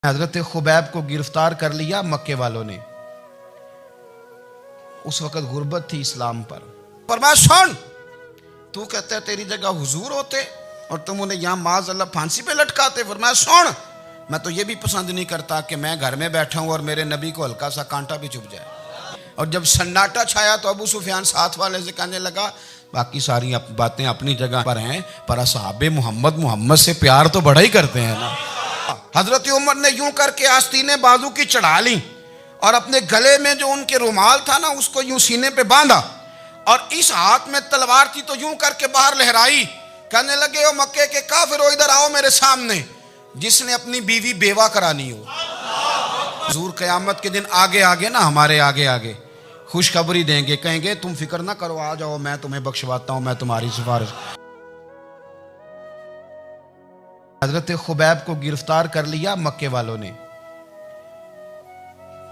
हजरत Khubaib को गिरफ्तार कर लिया मक्के वालों ने। उस वक्त गुर्बत थी इस्लाम पर। फरमाया सुन, तू कहता है तेरी जगह हुजूर होते और तुम उन्हें यहां माज अल्लाह फांसी पे लटकाते। फरमाया सुन, मैं तो ये भी पसंद नहीं करता कि मैं घर में बैठा हूं और मेरे नबी को हल्का सा कांटा भी चुभ जाए। और जब सन्नाटा छाया तो अबू सुफियान साथ वाले से कहने लगा, बाकी सारी बातें अपनी जगह पर हैं, पर असहाबे मोहम्मद से प्यार तो बड़ा ही करते हैं ना। हजरत उमर ने यूं करके आस्तीनें बाजू की चढ़ा ली और अपने गले में जो उनके रुमाल था ना उसको यूं सीने पे बांधा और इस हाथ में तलवार थी तो यूं करके बाहर लहराई। कहने लगे, ओ मक्के के काफिरो, इधर आओ मेरे सामने, जिसने अपनी बीवी बेवा करानी हो। हुजूर क़यामत के दिन आगे आगे ना, हमारे आगे आगे खुशखबरी देंगे, कहेंगे तुम फिक्र ना करो, आ जाओ, मैं तुम्हें बख्शवाता हूं, मैं तुम्हारी सिफारिश। हजरत खुबैब को गिरफ्तार कर लिया मक्के वालों ने।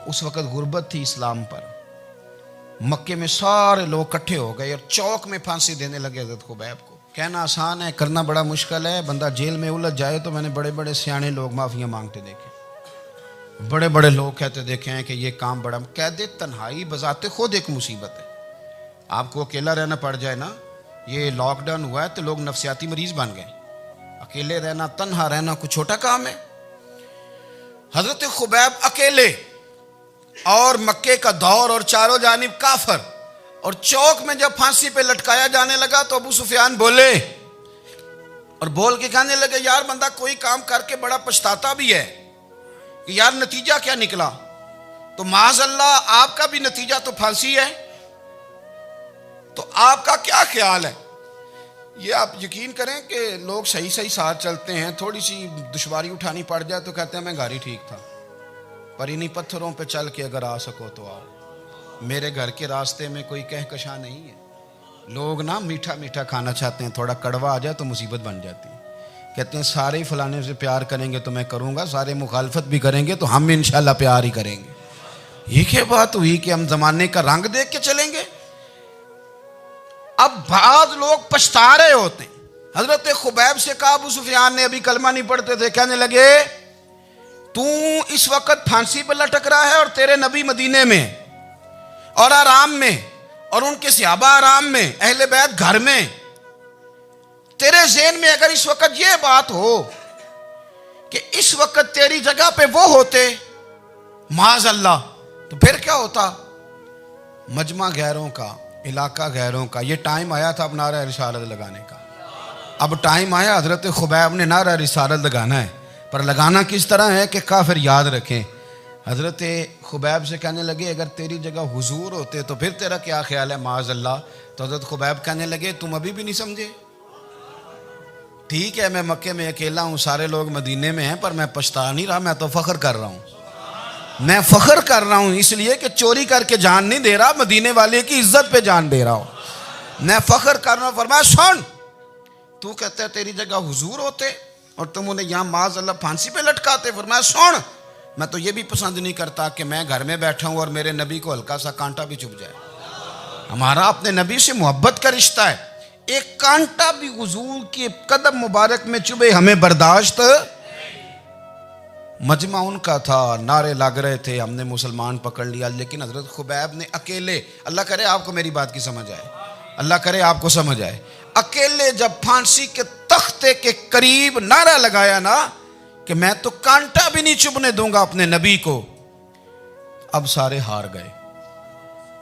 उस वक्त गुर्बत थी इस्लाम पर। मक्के में सारे लोग इकट्ठे हो गए और चौक में फांसी देने लगे हजरत खुबैब को। कहना आसान है, करना बड़ा मुश्किल है। बंदा जेल में उलझ जाए तो मैंने बड़े बड़े सियाने लोग माफिया मांगते देखे, बड़े बड़े लोग कहते देखे हैं कि ये काम बड़ा। कैद तन्हाई बजाते खुद एक मुसीबत है। आपको अकेला रहना पड़ जाए ना, ये लॉकडाउन हुआ है तो लोग नफसियाती मरीज बन गए। अकेले रहना, तन्हा रहना कुछ छोटा काम है। हजरत खुबैब अकेले और मक्के का दौर और चारों जानिब काफर, और चौक में जब फांसी पे लटकाया जाने लगा तो अबू सुफियान बोले और बोल के कहने लगे, यार बंदा कोई काम करके बड़ा पछताता भी है कि यार नतीजा क्या निकला। तो माज़अल्लाह आपका भी नतीजा तो फांसी है, तो आपका क्या ख्याल है। ये आप यकीन करें कि लोग सही सही साथ चलते हैं, थोड़ी सी दुश्वारी उठानी पड़ जाए तो कहते हैं मैं घर ही ठीक था, पर इन्हीं पत्थरों पे चल के अगर आ सको तो आओ। मेरे घर के रास्ते में कोई कहकशा नहीं है। लोग ना मीठा मीठा खाना चाहते हैं, थोड़ा कड़वा आ जाए तो मुसीबत बन जाती है। कहते हैं सारे फलाने से प्यार करेंगे तो मैं करूँगा, सारे मुखालफत भी करेंगे तो हम इंशाल्लाह प्यार ही करेंगे। ये क्या बात हुई कि हम जमाने का रंग देख के चलेंगे। अब बाद लोग पछता रहे होते हैं। हजरत खुबैब से कहा, अबू सुफियान ने अभी कलमा नहीं पढ़ते थे, कहने लगे तू इस वक्त फांसी पर लटक रहा है और तेरे नबी मदीने में और आराम में, और उनके सहाबा आराम में, अहले बैत घर में। तेरे ज़हन में अगर इस वक्त यह बात हो कि इस वक्त तेरी जगह पे वो होते माज़ अल्लाह, तो फिर क्या होता। मजमा गैरों का, इलाका गैरों का, ये टाइम आया था अब नारा रिसालत लगाने का। अब टाइम आया हजरत खुबैब ने नारा रिसालत लगाना है, पर लगाना किस तरह है कि काफिर याद रखें। हजरत खुबैब से कहने लगे, अगर तेरी जगह हुजूर होते तो फिर तेरा क्या ख्याल है माज़ अल्लाह। तो हजरत खुबैब कहने लगे, तुम अभी भी नहीं समझे। ठीक है, मैं मक्के में अकेला हूँ, सारे लोग मदीने में हैं, पर मैं पछता नहीं रहा, मैं तो फख्र कर रहा हूँ। मैं फख्र कर रहा हूँ इसलिए कि चोरी करके जान नहीं दे रहा, मदीने वाले की इज्जत पे जान दे रहा हूँ। मैं फख्र कर रहा हूँ। फरमाया सुन, तू कहता है तेरी जगह हुजूर होते और तुम उन्हें यहाँ माज़ अल्लाह फांसी पे लटकाते। फरमाया सुन, मैं तो ये भी पसंद नहीं करता कि मैं घर में बैठा हूँ और मेरे नबी को हल्का सा कांटा भी चुभ जाए। हमारा अपने नबी से मोहब्बत का रिश्ता है। एक कांटा भी हुजूर के कदम मुबारक में चुभे हमें बर्दाश्त। मजमा उनका था, नारे लग रहे थे, हमने मुसलमान पकड़ लिया, लेकिन हजरत खुबैब ने अकेले, अल्लाह करे आपको मेरी बात की समझ आए, अल्लाह करे आपको समझ आए, अकेले जब फांसी के तख्ते के करीब नारा लगाया ना कि मैं तो कांटा भी नहीं चुभने दूंगा अपने नबी को, अब सारे हार गए।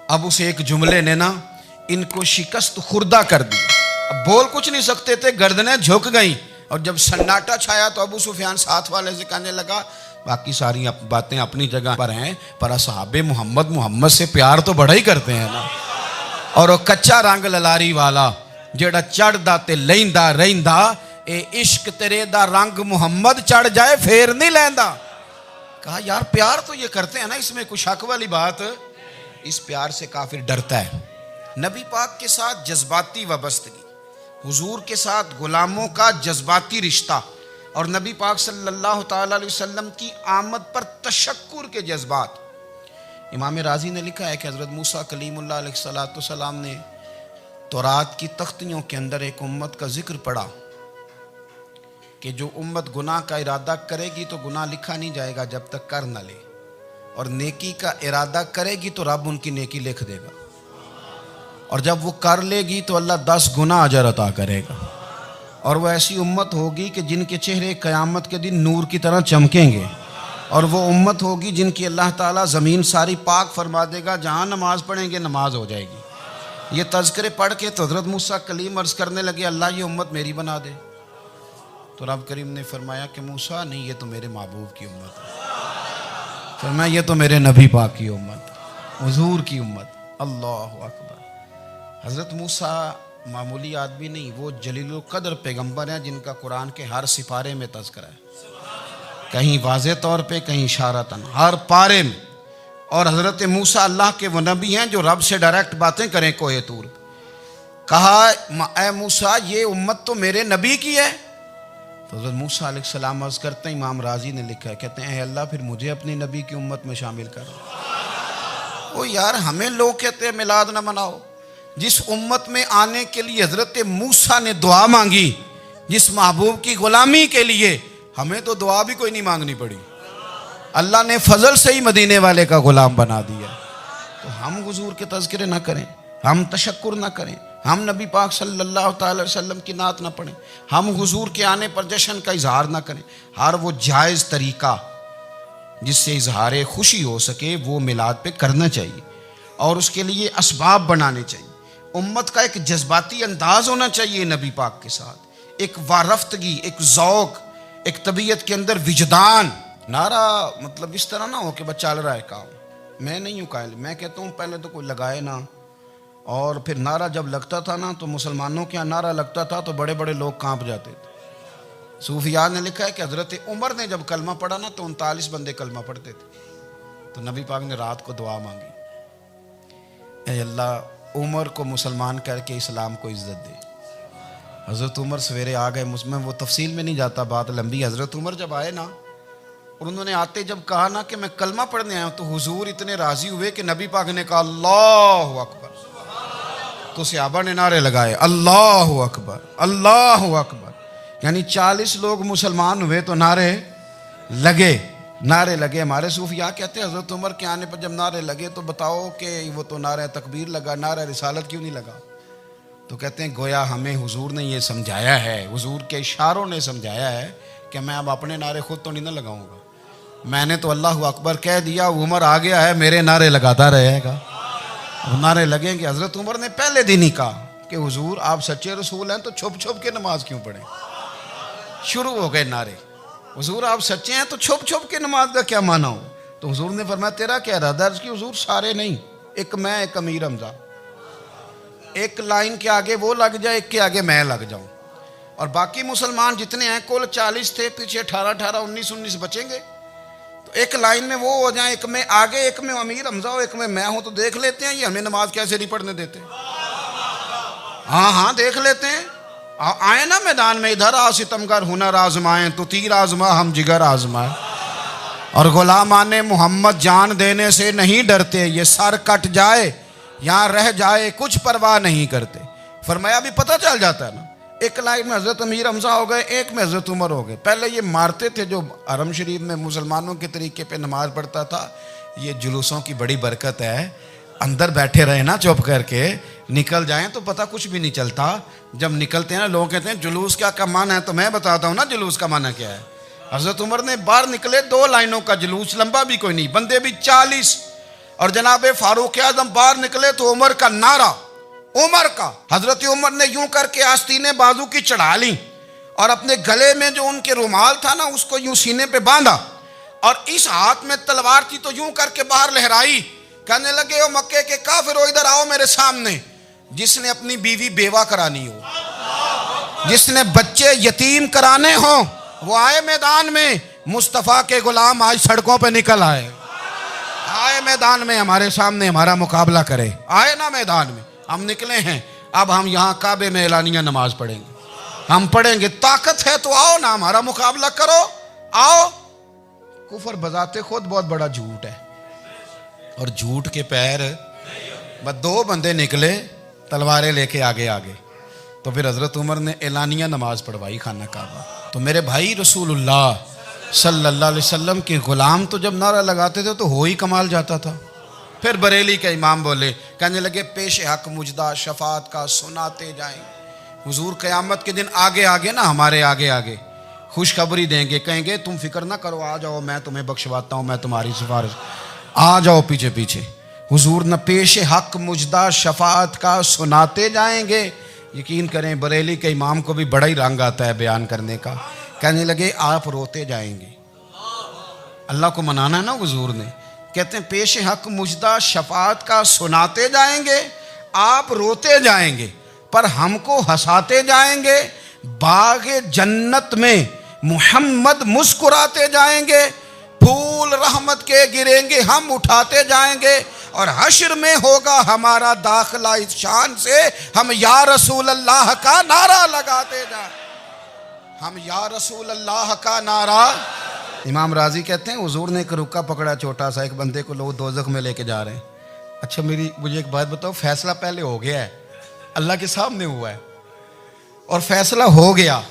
अब उस एक जुमले ने ना इनको शिकस्त खुर्दा कर दी। अब बोल कुछ नहीं सकते थे, गर्दनें झुक गईं। और जब सन्नाटा छाया तो अबू सुफियान साथ वाले से कहने लगा, बाकी सारी बातें अपनी जगह पर हैं, पर असहाबे मोहम्मद से प्यार तो बड़ा ही करते हैं ना। और वो कच्चा रंग ललारी वाला जेड़ा चढ़दा ते लैंदा रहिंदा, ए इश्क तेरे दा रंग मुहम्मद चढ़ जाए फेर नहीं लैंदा। कहा यार प्यार तो ये करते हैं ना, इसमें कुछ शक वाली बात। इस प्यार से काफिर डरता है। नबी पाक के साथ जज्बाती वाबस्तगी, हुजूर के साथ गुलामों का जज्बाती रिश्ता, और नबी पाक सल्लल्लाहु ताला अलैहि वसल्लम की आमद पर तशक्कुर के जज्बात। इमाम राजी ने लिखा है कि हज़रत मूसा कलीमुल्लाह अलैहिस्सलाम ने तौरात की तख्तियों के अंदर एक उम्मत का जिक्र पढ़ा कि जो उम्मत गुनाह का इरादा करेगी तो गुनाह लिखा नहीं जाएगा जब तक कर न ले, और नेकी का इरादा करेगी तो रब उनकी नेकी लिख देगा, और जब वो कर लेगी तो अल्लाह 10 गुना अजर अता करेगा। और वो ऐसी उम्मत होगी कि जिनके चेहरे क़यामत के दिन नूर की तरह चमकेंगे, और वो उम्मत होगी जिनकी अल्लाह ताला ज़मीन सारी पाक फरमा देगा, जहाँ नमाज पढ़ेंगे नमाज हो जाएगी। ये तज़किरे पढ़ के तो हज़रत मूसा कलीम अर्ज़ करने लगे, अल्लाह ये उम्मत मेरी बना दे। तो रब करीम ने फरमाया कि मूसा नहीं, ये तो मेरे महबूब की उम्मत है। फरमाया ये तो मेरे नबी पाक की उम्मत, हुजूर की उम्मत। अल्लाह अकबर। हज़रत मूसा मामूली आदमी नहीं, वो जलीलुल क़द्र पैगम्बर हैं जिनका कुरान के हर सिपारे में तज़किरा है, कहीं वाज़े तौर पे, कहीं इशारतन, हर पारे में। और हज़रत मूसा अल्लाह के वो नबी हैं जो रब से डायरेक्ट बातें करें। कोहे तूर कहा, ए मूसा ये उम्मत तो मेरे नबी की है। तो हज़रत मूसा अलैहिस्सलाम अर्ज़ करते हैं, इमाम राजी ने लिखा है, कहते हैं अल्लाह फिर मुझे अपनी नबी की उम्मत में शामिल कर। ओ यार, हमें लोग कहते हैं मिलाद ना मनाओ। जिस उम्मत में आने के लिए हज़रत मूसा ने दुआ मांगी, जिस महबूब की गुलामी के लिए, हमें तो दुआ भी कोई नहीं मांगनी पड़ी, अल्लाह ने फजल से ही मदीने वाले का गुलाम बना दिया। तो हम हुजूर के तज़किरे ना करें, हम तशक्कुर ना करें, हम नबी पाक सल्लल्लाहु अलैहि वसल्लम की नात ना पढ़ें, हम हुजूर के आने पर जश्न का इजहार ना करें। हर वो जायज़ तरीका जिससे इजहार खुशी हो सके वो मिलाद पे करना चाहिए, और उसके लिए असबाब बनाने चाहिए। उम्मत का एक जज्बाती अंदाज होना चाहिए नबी पाक के साथ, एक वारफ्तगी, एक ज़ौक़, एक तबीयत के अंदर विजदान। नारा मतलब इस तरह ना हो कि बस चल रहा है काम। मैं नहीं हूँ कायल, मैं कहता हूँ पहले तो कोई लगाए ना, और फिर नारा जब लगता था ना तो मुसलमानों के यहाँ नारा लगता था तो बड़े बड़े लोग कांप जाते थे। सूफिया ने लिखा है कि हज़रत उमर ने जब कलमा पढ़ा ना तो 39 बंदे कलमा पढ़ते थे। तो नबी पाक ने रात को दुआ मांगी, ऐ अल्लाह उमर को मुसलमान करके इस्लाम को इज़्ज़त दे। हज़रत उमर सवेरे आ गए, मुझमें वो तफसील में नहीं जाता, बात लंबी। हज़रत उमर जब आए ना, और उन्होंने आते जब कहा ना कि मैं कलमा पढ़ने आया हूँ, तो हुजूर इतने राज़ी हुए कि नबी पाक ने कहा अल्लाह अकबर। तो सहाबा ने नारे लगाए अल्लाह अकबर, अल्लाह अकबर। यानी 40 लोग मुसलमान हुए तो नारे लगे, नारे लगे। हमारे सूफिया कहते हैं हज़रत उमर के आने पर जब नारे लगे तो बताओ कि वो तो नारा तकबीर लगा, नारा रिसालत क्यों नहीं लगा? तो कहते हैं गोया हमें हुजूर ने ये समझाया है, हुजूर के इशारों ने समझाया है कि मैं अब अपने नारे खुद तो नहीं ना लगाऊंगा, मैंने तो अल्लाह अकबर कह दिया, उमर आ गया है, मेरे नारे लगाता रहेगा, अब नारे लगेंगे। हज़रत उमर ने पहले दिन ही कहा कि हुजूर आप सच्चे रसूल हैं तो छुप छुप के नमाज क्यों पढ़ें? शुरू हो गए नारे, हुजूर आप सच्चे हैं तो छुप छुप के नमाज का क्या माना हो? तो हुजूर ने फरमाया तेरा क्या इरादा? कि हुजूर सारे नहीं, एक मैं, एक अमीर हमजा, एक लाइन के आगे वो लग जाए, एक के आगे मैं लग जाऊं, और बाकी मुसलमान जितने हैं कुल 40 थे, पीछे 18 19 बचेंगे, तो एक लाइन में वो हो जाए, एक में आगे, एक में अमीर हमजा हो, एक में मैं हूं। तो देख लेते हैं ये हमें नमाज कैसे नहीं पढ़ने देते। हाँ हाँ देख लेते हैं, आए ना मैदान में, इधर आ सितमगर हुनर आजमाएं, तो तीर आजमा हम जिगर आजमाए, और गुलामाने मोहम्मद जान देने से नहीं डरते, ये सर कट जाए यहाँ रह जाए कुछ परवाह नहीं करते। फरमाया भी पता चल जाता है ना, एक लाइन में हज़रत अमीर हमजा हो गए, एक में हज़रत उमर हो गए। पहले ये मारते थे जो हरम शरीफ में मुसलमानों के तरीके पे नमाज पढ़ता था, ये जुलूसों की बड़ी बरकत है, अंदर बैठे रहे ना चुप करके, निकल जाएं तो पता कुछ भी नहीं चलता। जब निकलते हैं ना लोग कहते हैं जुलूस क्या माना है, तो मैं बताता हूँ ना जुलूस का माना क्या है। हज़रत उमर ने बाहर निकले, 2 लाइनों का जुलूस, लंबा भी कोई नहीं, बंदे भी 40, और जनाब फारूक आजम बाहर निकले तो उमर का नारा, उमर का। हजरत उमर ने यूं करके आस्तीने बाजू की चढ़ा ली, और अपने गले में जो उनके रुमाल था ना उसको यूं सीने पे बांधा, और इस हाथ में तलवार थी तो यूं करके बाहर लहराई, कहने लगे ओ मक्के के काफिरो इधर आओ मेरे सामने। जिसने अपनी बीवी बेवा करानी हो, जिसने बच्चे यतीम कराने हो, वो आए मैदान में। मुस्तफ़ा के गुलाम आज सड़कों पे निकल आए, आए मैदान में हमारे सामने हमारा मुकाबला करे, आए ना मैदान में। हम निकले हैं, अब हम यहाँ काबे में एलानिया नमाज पढ़ेंगे, हम पढ़ेंगे, ताकत है तो आओ ना हमारा मुकाबला करो, आओ। कुफर बजाते खुद बहुत बड़ा झूठ है, और झूठ के पैर, बस 2 बंदे निकले तलवारें लेके आगे आगे, तो फिर हजरत उमर ने एलानिया नमाज पढ़वाई खाना काबा। तो मेरे भाई रसूलुल्लाह सल्लल्लाहु अलैहि वसल्लम के गुलाम तो जब नारा लगाते थे तो हो ही कमाल जाता था। फिर बरेली के इमाम बोले, कहने लगे पेश हक मुजदा शफात का सुनाते जाएं। हुजूर क़यामत के दिन आगे आगे ना, हमारे आगे आगे खुशखबरी देंगे, कहेंगे तुम फिक्र ना करो, आ जाओ मैं तुम्हें बख्शवाता हूँ, मैं तुम्हारी सिफारिश, आ जाओ पीछे पीछे। हुजूर न पेश हक मुजदा शफात का सुनाते जाएंगे। यकीन करें बरेली के इमाम को भी बड़ा ही रंग आता है बयान करने का। कहने लगे आप रोते जाएंगे। अल्लाह को मनाना है ना हुजूर ने, कहते हैं पेश हक मुजदा शफात का सुनाते जाएंगे, आप रोते जाएंगे पर हमको हंसाते जाएंगे। बागे जन्नत में मुहम्मद मुस्कुराते जाएंगे, फूल रहमत के गिरेंगे हम उठाते जाएंगे, और हश्र में होगा हमारा दाखिला इस शान से हम या रसूल अल्लाह का नारा लगाते जाएं, हम या रसूल अल्लाह का नारा। इमाम राजी कहते हैं हुजूर ने एक रुक्का पकड़ा छोटा सा, एक बंदे को लोग दोज़ख में लेके जा रहे हैं। अच्छा मुझे एक बात बताओ, फैसला पहले हो गया है, अल्लाह के सामने हुआ है और फैसला हो गया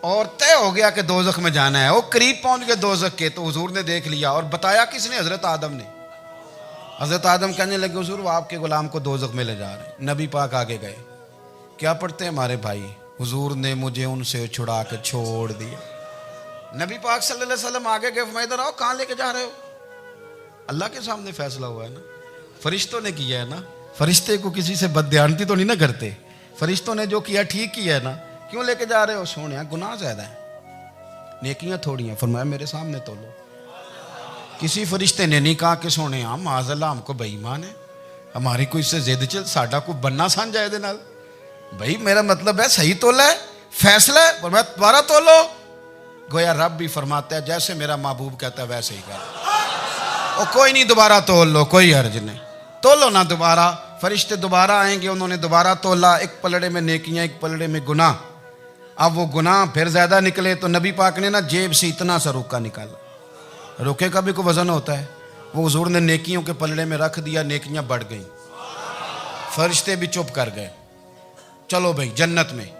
और तय हो गया कि दोज़ख में जाना है। वो करीब पहुंच गए दोज़ख के, तो हुजूर ने देख लिया और बताया किसने? हजरत आदम ने। हजरत आदम कहने लगे हुजूर वो आपके गुलाम को दोज़ख में ले जा रहे हैं। नबी पाक आगे गए, क्या पढ़ते हैं हमारे भाई? हुजूर ने मुझे उनसे छुड़ा के छोड़ दिया। नबी पाक सल्लल्लाहु अलैहि वसल्लम आगे गए, फरमाया इधर आओ, कहाँ लेके जा रहे हो? अल्लाह के सामने फैसला हुआ है ना, फरिश्तों ने किया है ना। फरिश्ते को किसी से बदध्यानती तो नहीं ना करते, फरिश्तों ने जो किया ठीक किया है ना। क्यों लेके जा रहे हो? सोने गुनाह ज्यादा है, नेकियां थोड़ी हैं। फरमाया मेरे सामने तोलो। किसी फरिश्ते ने नहीं कहा कि सोने माज़अल्लाह हमको बेईमान है, हमारी कोई इससे जिद चल साडा को बनना सन जाए दे नाल। भाई मेरा मतलब है सही तोला है, फैसला है, फरमाया दोबारा तोलो। गोया रब भी फरमाता है जैसे मेरा महबूब कहता है वैसे ही कर। और कोई नहीं, दोबारा तोल लो, कोई हर्ज नहीं, तोलो ना दोबारा। फरिश्ते दोबारा आएंगे, उन्होंने दोबारा तोला, एक पलड़े में नेकियां एक पलड़े में गुनाह। अब वो गुनाह फिर ज्यादा निकले तो नबी पाक ने ना जेब से इतना सा रुक्का निकाला। रुके का भी कोई वजन होता है, वो हुजूर ने नेकियों के पलड़े में रख दिया, नेकियां बढ़ गई, फरिश्ते भी चुप कर गए। चलो भाई जन्नत में।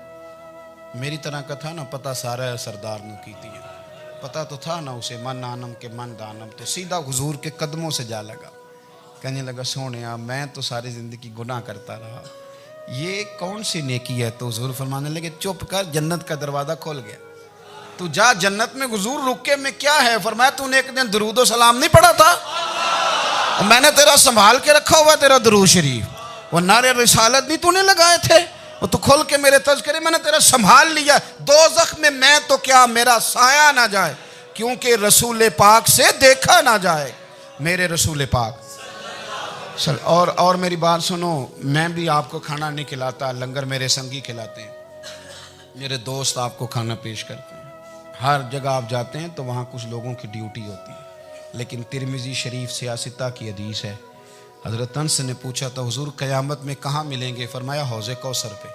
मेरी तरह का था ना पता सारा है सरदार ने की थी, पता तो था ना उसे मन आनम के मन दानम, तो सीधा हुजूर के कदमों से जा लगा। कहने लगा सोने मैं तो सारी जिंदगी गुनाह करता रहा, ये कौन सी नेकी है? तो हुजूर फरमाने लगे चुप कर, जन्नत का दरवाजा खोल गया, तू जा जन्नत में। हुजूर रुके में क्या है? फरमाया तूने एक दिन दरूद और सलाम नहीं पढ़ा था, और मैंने तेरा संभाल के रखा हुआ तेरा दरूद शरीफ, वो नारे रिसालत नहीं तूने लगाए थे, वो तो खोल के मेरे तज़किरे मैंने तेरा संभाल लिया। दोज़ख में मैं तो क्या मेरा साया ना जाए, क्योंकि रसूल पाक से देखा ना जाए, मेरे रसूल पाक। चल और मेरी बात सुनो, मैं भी आपको खाना नहीं खिलाता, लंगर मेरे संगी खिलाते हैं, मेरे दोस्त आपको खाना पेश करते हैं। हर जगह आप जाते हैं तो वहाँ कुछ लोगों की ड्यूटी होती है। लेकिन तिरमिज़ी शरीफ सियासता की हदीस है, हज़रत अनस ने पूछा था हुजूर क़यामत में कहाँ मिलेंगे? फरमाया हौज़े कौसर पे।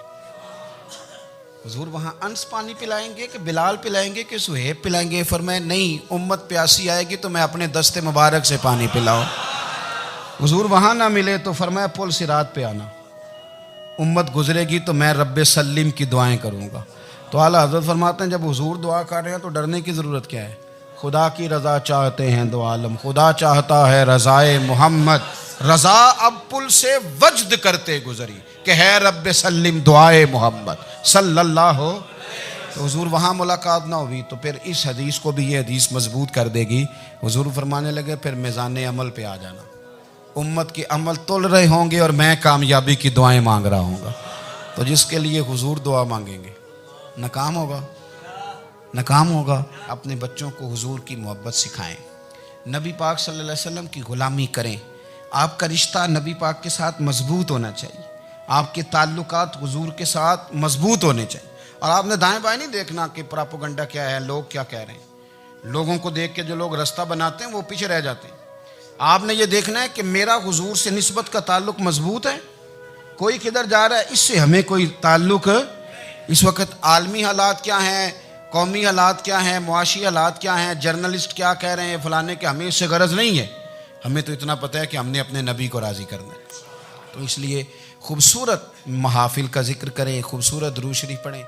हुजूर वहाँ अंस पानी पिलाएंगे कि बिलाल पिलाएंगे कि सुहेब पिलाएंगे? फरमाया नहीं, उम्मत प्यासी आएगी तो मैं अपने दस्ते मुबारक से पानी पिलाऊं। हुजूर वहाँ ना मिले तो फरमाया पुल सिरात पे आना, उम्मत गुजरेगी तो मैं रब्बे सल्लिम की दुआएं करूँगा। तो आला हज़रत फरमाते हैं जब हुजूर दुआ कर रहे हैं तो डरने की ज़रूरत क्या है? खुदा की रज़ा चाहते हैं दो आलम, खुदा चाहता है रज़ाए मोहम्मद, रज़ा अब पुल से वज्द करते गुजरी कि है रब्बे सल्लिम दुआए मोहम्मद सल्लल्लाहु। तो हुजूर वहाँ मुलाकात ना हुई तो फिर इस हदीस को भी ये हदीस मजबूत कर देगी। हुजूर फरमाने लगे फिर मिज़ान अमल पे आ जाना, उम्मत के अमल तुल रहे होंगे और मैं कामयाबी की दुआएं मांग रहा हूँगा। तो जिसके लिए हुजूर दुआ मांगेंगे नाकाम होगा, नाकाम होगा। अपने बच्चों को हुजूर की मोहब्बत सिखाएं, नबी पाक सल्लल्लाहु अलैहि वसल्लम की ग़ुलामी करें। आपका रिश्ता नबी पाक के साथ मजबूत होना चाहिए, आपके ताल्लुकात हुजूर के साथ मजबूत होने चाहिए। और आपने दाएं बाएं नहीं देखना कि प्रोपेगेंडा क्या है, लोग क्या कह रहे हैं। लोगों को देख के जो लोग रास्ता बनाते हैं वो पीछे रह जाते हैं। आपने ये देखना है कि मेरा हुजूर से निस्बत का ताल्लुक मजबूत है, कोई किधर जा रहा है इससे हमें कोई ताल्लुक। इस वक्त आलमी हालात क्या हैं, कौमी हालात क्या हैं, मुआशी हालात क्या हैं, जर्नलिस्ट क्या कह रहे हैं फलाने के, हमें इससे गरज नहीं है। हमें तो इतना पता है कि हमने अपने नबी को राज़ी करना है। तो इसलिए खूबसूरत महाफिल का जिक्र करें, खूबसूरत दुरूद शरीफ पढ़ें।